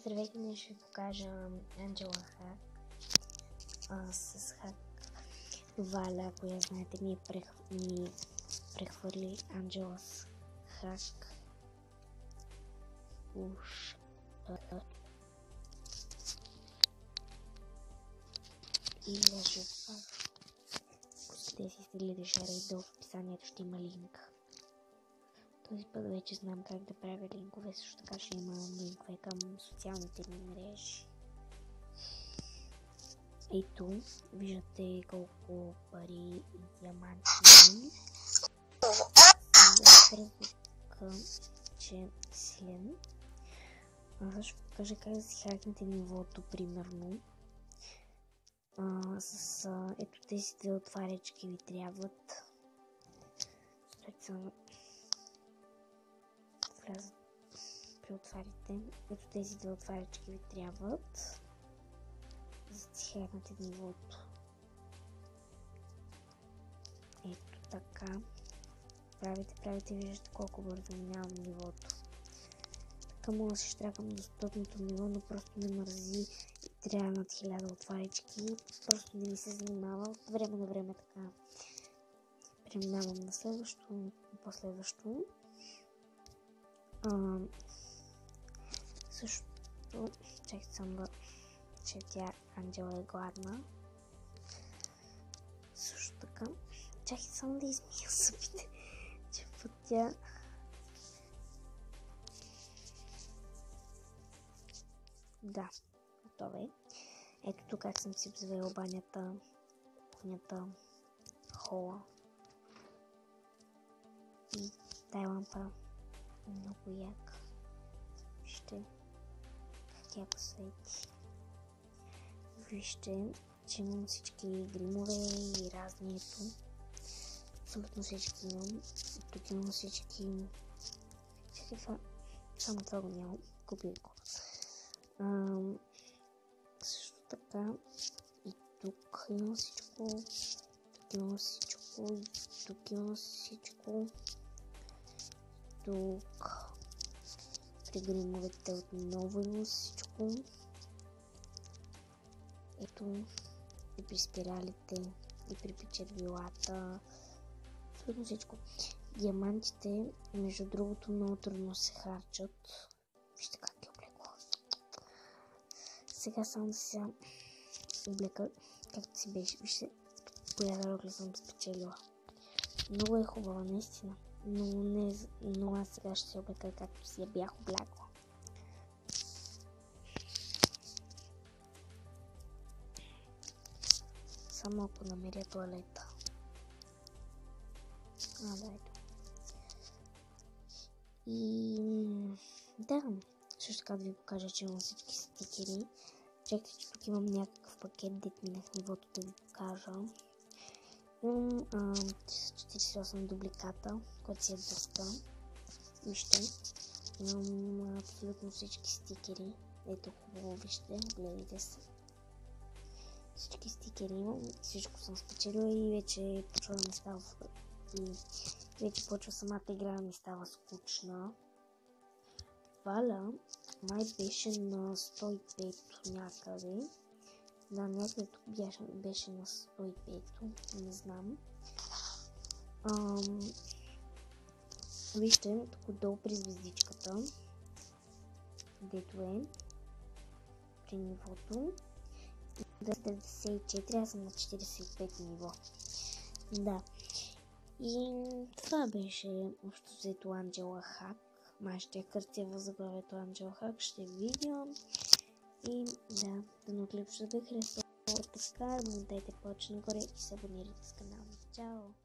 Здравейте, днес ще ви покажа Анджела Хак с Хак Валя, която знаете ми прехвърли Анджела с Хак уж. И даже ако сте си следили шара долу в описанието, ще има линк. Този път вече знам как да правя линкове, също така ще има линкове към социалните ми мрежи. Ето, виждате колко пари и диаманти имам. Сега към че силен. Ще покажа как да си хакнете нивото, примерно. Ето тези две отварячки ви трябват. Влязат при отварите. Ето тези две отварячки ви трябват, за да си хакнете нивото. Ето така. Правите, виждате колко бързо минавам нивото. Така мога да се штракам до 100-то ниво, но просто не мързи и трябва над 1000 отварячки. Просто не ми се занимава. От време на време така преминавам на следващото, на последващо. Също, чакайте само да, че тя Анджела е гладна. Също така, чакайте само да измия зъбите, че пътя. Да, готова е. Ето тук как съм си обзавела банята, кухнята, хола и тая лампа. Много яка. Вижте как яко свети. Вижте, че имам всички гримове и разни. Ето. Абсолютно всички имам. Тук имам всички. Чакай това. Само това го нямам. Купих го. Също така и тук имам всичко. Тук имам всичко. И тук имам всичко. Тук при гримовете отново има всичко. Ето и при спиралите, и при печервилата. Абсолютно всичко. Диамантите, между другото, много трудно се харчат. Вижте как ги облекла. Сега само да се облека както си беше. Вижте коя дорога съм спечелила. Много е хубава, наистина. Но аз сега ще се облека както си я бях облякла. Само ако намеря тоалета. Да, ето. И да, също така да ви покажа, че имам всички стикери. Чакайте, че тук имам някакъв пакет, дет минах нивото да ви покажа. Имам 48 дубликата, който си е доста. Вижте, имам абсолютно всички стикери. Ето хубаво, вижте, гледайте се. Всички стикери имам, всичко съм спечелила и вече почва да ми става вече почва самата игра да ми става скучна. Валя май беше на 105 някъде. Да, някъде тук беше на 105, не знам. Вижте, тук отдолу при звездичката, дето е при нивото. 94, аз съм на 45 ниво. Да. И това беше общо взето Анджела Хак. Май ще я къртя в заглавието Анджела Хак, ще видя. И да наклипчето да ви харесва така, да му дайте повече нагоре и се абонирайте с канала. Чао!